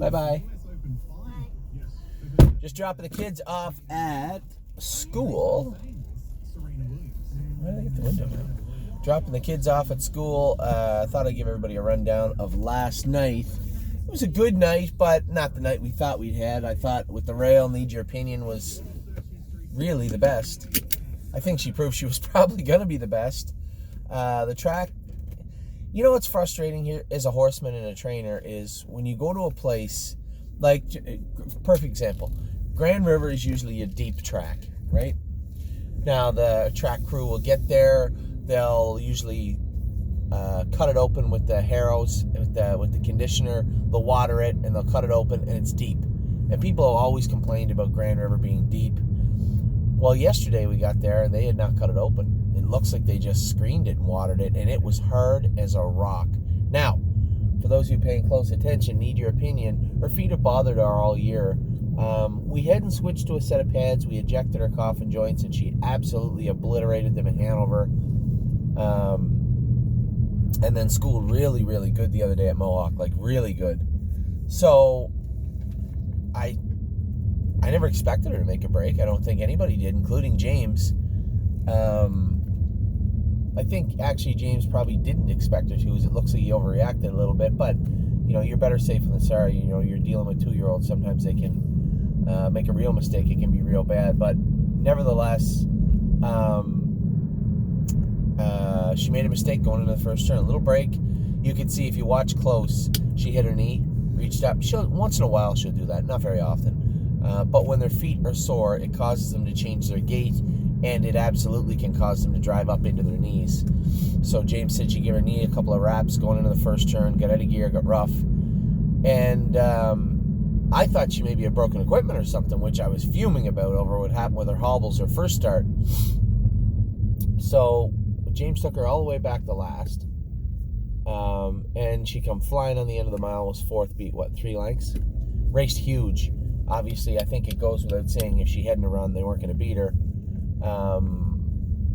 Bye-bye. Just dropping the kids off at school. Why did I get the window now? Dropping the kids off at school. I thought I'd give everybody a rundown of last night. It was a good night, but not the night we thought we'd had. I thought with the rail, Need Your Opinion was really the best. I think she proved she was probably going to be the best. The track, you know what's frustrating here as a horseman and a trainer is when you go to a place, like, perfect example, Grand River is usually a deep track, right? Now, the track crew will get there. They'll usually cut it open with the harrows, with the conditioner. They'll water it, and they'll cut it open, and it's deep. And people have always complained about Grand River being deep. Well, yesterday we got there, and they had not cut it open. It looks like they just screened it and watered it, and it was hard as a rock. Now, for those of you paying close attention, Need Your Opinion, her feet have bothered her all year. We hadn't switched to a set of pads. We ejected her coffin joints, and she absolutely obliterated them in Hanover. And then schooled really, really good the other day at Mohawk, like really good. So I never expected her to make a break. I don't think anybody did, including James. I think actually James probably didn't expect her to, as it looks like he overreacted a little bit. But you know, you're better safe than sorry. You know, you're dealing with 2-year-olds. Sometimes they can make a real mistake. It can be real bad. But nevertheless, she made a mistake going into the first turn. A little break. You could see if you watch close, she hit her knee, reached up. Once in a while she'll do that, not very often. But when their feet are sore, it causes them to change their gait, and it absolutely can cause them to drive up into their knees. So James said she gave her knee a couple of wraps going into the first turn, got out of gear, got rough. And I thought she maybe had broken equipment or something, which I was fuming about over what happened with her hobbles her first start. So James took her all the way back to last. And she come flying on the end of the mile, was fourth, beat, 3 lengths? Raced huge. Obviously, I think it goes without saying if she hadn't run, they weren't going to beat her.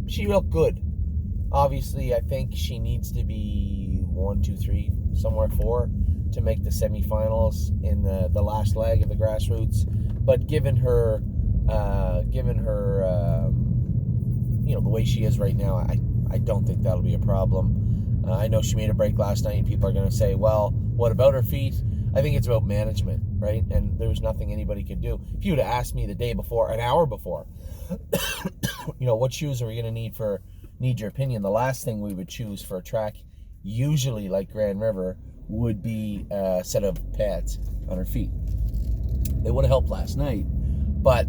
She looked good. Obviously, I think she needs to be 1, 2, 3, somewhere 4 to make the semifinals in the last leg of the grassroots. But given her, you know, the way she is right now, I don't think that'll be a problem. I know she made a break last night, and people are going to say, well, what about her feet? I think it's about management, right? And there's nothing anybody could do. If you would have asked me the day before, an hour before, you know, what shoes are we going to need for Need Your Opinion? The last thing we would choose for a track, usually like Grand River, would be a set of pads on her feet. They would have helped last night, but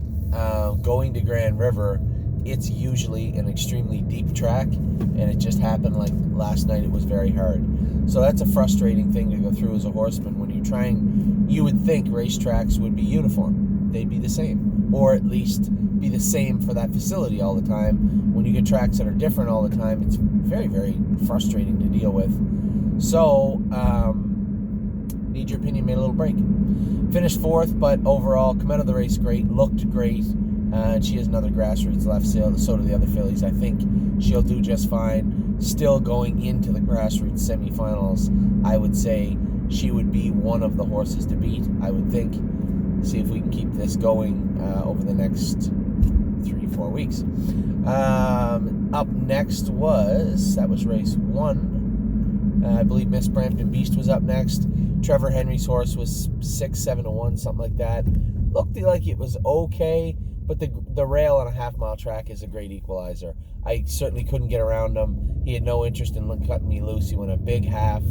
going to Grand River, it's usually an extremely deep track, and it just happened like last night. It was very hard. So that's a frustrating thing to go through as a horseman when you're trying. You would think racetracks would be uniform. They'd be the same, or at least be the same for that facility all the time. When you get tracks that are different all the time, it's very, very frustrating to deal with. So, Need Your Opinion made a little break. Finished fourth, but overall, come out of the race great, looked great. She has another grassroots left, so do the other fillies. I think she'll do just fine. Still going into the grassroots semifinals, I would say she would be one of the horses to beat, I would think. See if we can keep this going over the next 3-4 weeks. Up next that was race 1. I believe Miss Brampton Beast was up next. Trevor Henry's horse was 6-7-1, something like that. Looked like it was okay, but the rail on a half-mile track is a great equalizer. I certainly couldn't get around him. He had no interest in cutting me loose. He went a big half.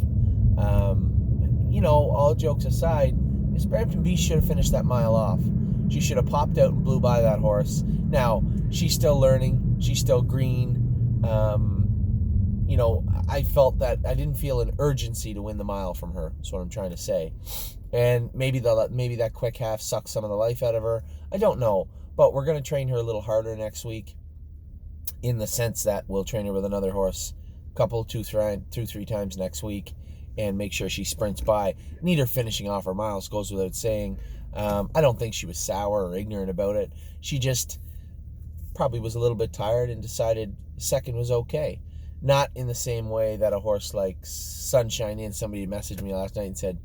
You know, all jokes aside, Miss Brampton Beast should have finished that mile off. She should have popped out and blew by that horse. Now, she's still learning. She's still green. You know, I felt that I didn't feel an urgency to win the mile from her. That's what I'm trying to say. And maybe that quick half sucked some of the life out of her. I don't know. But we're going to train her a little harder next week, in the sense that we'll train her with another horse two, 3 times next week, and make sure she sprints by. Need her finishing off her miles, goes without saying. I don't think she was sour or ignorant about it. She just probably was a little bit tired and decided second was okay. Not in the same way that a horse like Sunshine Inn, somebody messaged me last night and said,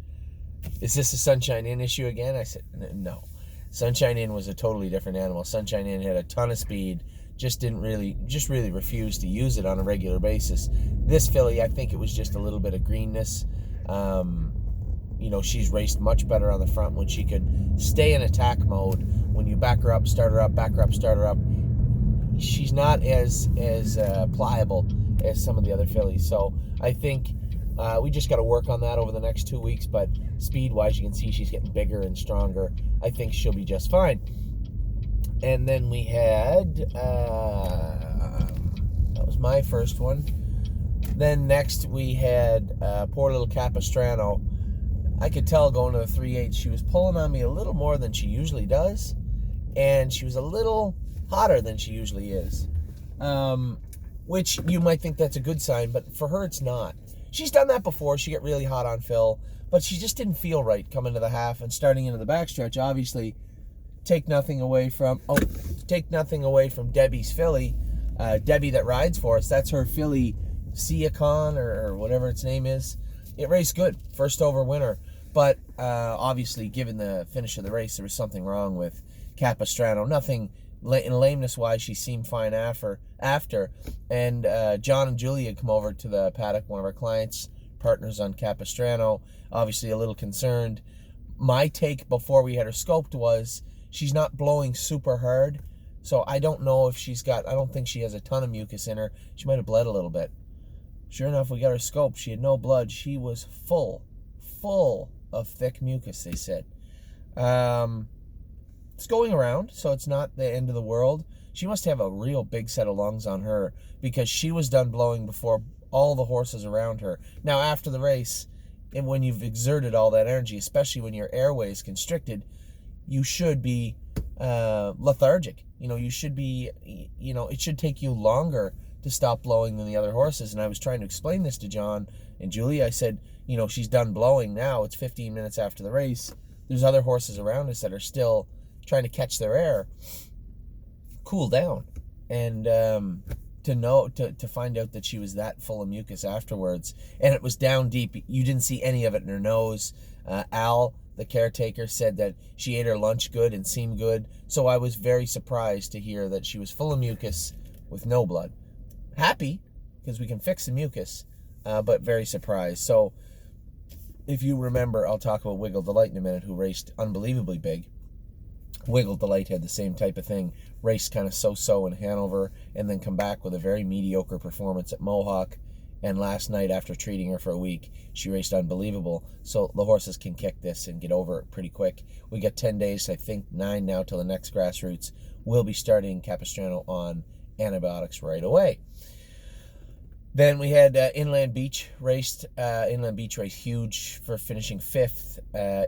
is this a Sunshine Inn issue again? I said, no. Sunshine Inn was a totally different animal. Sunshine Inn had a ton of speed, just really refused to use it on a regular basis. This filly, I think it was just a little bit of greenness. She's raced much better on the front when she could stay in attack mode. When you back her up, start her up, back her up, start her up, she's not as pliable as some of the other fillies. So I think we just got to work on that over the next 2 weeks. But speed-wise, you can see she's getting bigger and stronger. I think she'll be just fine. And then we had, that was my first one. Then next we had poor little Capistrano. I could tell going to the 3/8, she was pulling on me a little more than she usually does. And she was a little hotter than she usually is. Which you might think that's a good sign, but for her it's not. She's done that before. She got really hot on Phil, but she just didn't feel right coming to the half and starting into the backstretch. Obviously, take nothing away from Debbie's filly, Debbie that rides for us. That's her filly, Siacon or whatever its name is. It raced good, first over winner, but obviously, given the finish of the race, there was something wrong with Capistrano. Nothing lameness-wise, she seemed fine after. And John and Julie had come over to the paddock, one of our clients, partners on Capistrano, obviously a little concerned. My take before we had her scoped was she's not blowing super hard, so I don't know if I don't think she has a ton of mucus in her. She might have bled a little bit. Sure enough, we got her scoped. She had no blood. She was full of thick mucus, they said. It's going around, so it's not the end of the world. She must have a real big set of lungs on her because she was done blowing before all the horses around her. Now, after the race, and when you've exerted all that energy, especially when your airway is constricted, you should be lethargic. You should be, it should take you longer to stop blowing than the other horses. And I was trying to explain this to John and Julie. I said, she's done blowing now. It's 15 minutes after the race. There's other horses around us that are still trying to catch their air, cool down. And to find out that she was that full of mucus afterwards, and it was down deep. You didn't see any of it in her nose. Al, the caretaker, said that she ate her lunch good and seemed good. So I was very surprised to hear that she was full of mucus with no blood. Happy, because we can fix the mucus, but very surprised. So if you remember, I'll talk about Wiggle Delight in a minute, who raced unbelievably big. Wiggle Delight had the same type of thing, raced kind of so-so in Hanover, and then come back with a very mediocre performance at Mohawk. And last night, after treating her for a week, she raced unbelievable. So the horses can kick this and get over it pretty quick. We got 10 days, I think 9 now, till the next grassroots. We'll be starting Capistrano on antibiotics right away. Then we had Inland Beach raced. Inland Beach raced huge for finishing 5th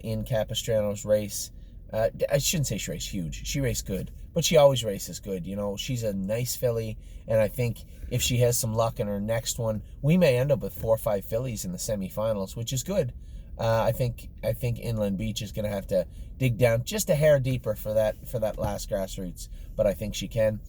in Capistrano's race. I shouldn't say she raced huge. She raced good, but she always races good. She's a nice filly, and I think if she has some luck in her next one, we may end up with 4 or 5 fillies in the semifinals, which is good. I think Inland Beach is going to have to dig down just a hair deeper for that last grassroots, but I think she can.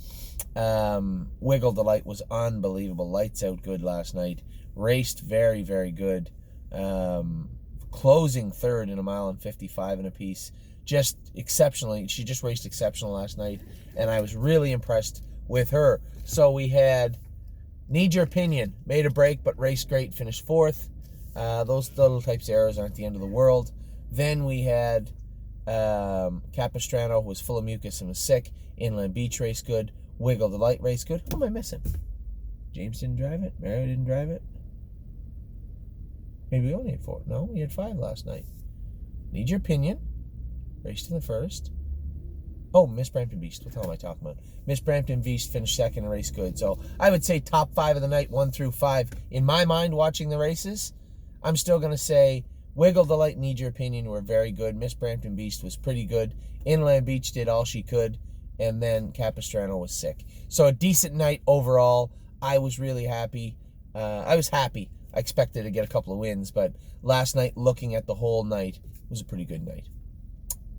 Wiggle Delight was unbelievable, lights out good last night. Raced very, very good. Closing 3rd in 1.55 miles and a piece. Just exceptionally, she just raced exceptional last night, and I was really impressed with her. So we had Need Your Opinion, made a break, but raced great, finished 4th. Those little types of errors aren't the end of the world. Then we had Capistrano, who was full of mucus and was sick. Inland Beach raced good. Wiggle Delight raced good. Who am I missing? James didn't drive it? Mario didn't drive it? Maybe we only had 4. No, we had 5 last night. Need Your Opinion raced in the 1st. Oh, Miss Brampton Beast. What the hell am I talking about? Miss Brampton Beast finished 2nd and raced good. So I would say top 5 of the night, 1 through 5. In my mind, watching the races, I'm still going to say Wiggle Delight, Need Your Opinion were very good. Miss Brampton Beast was pretty good. Inland Beach did all she could. And then Capistrano was sick. So a decent night overall. I was really happy. I was happy. I expected to get a couple of wins, but last night, looking at the whole night, was a pretty good night.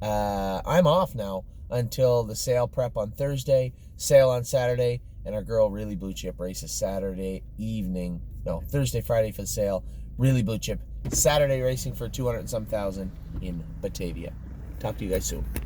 I'm off now until the sale prep on Thursday, sale on Saturday, and our girl Really Blue Chip races Saturday evening. No, Thursday, Friday for the sale, really blue chip. Saturday racing for 200 and some thousand in Batavia. Talk to you guys soon.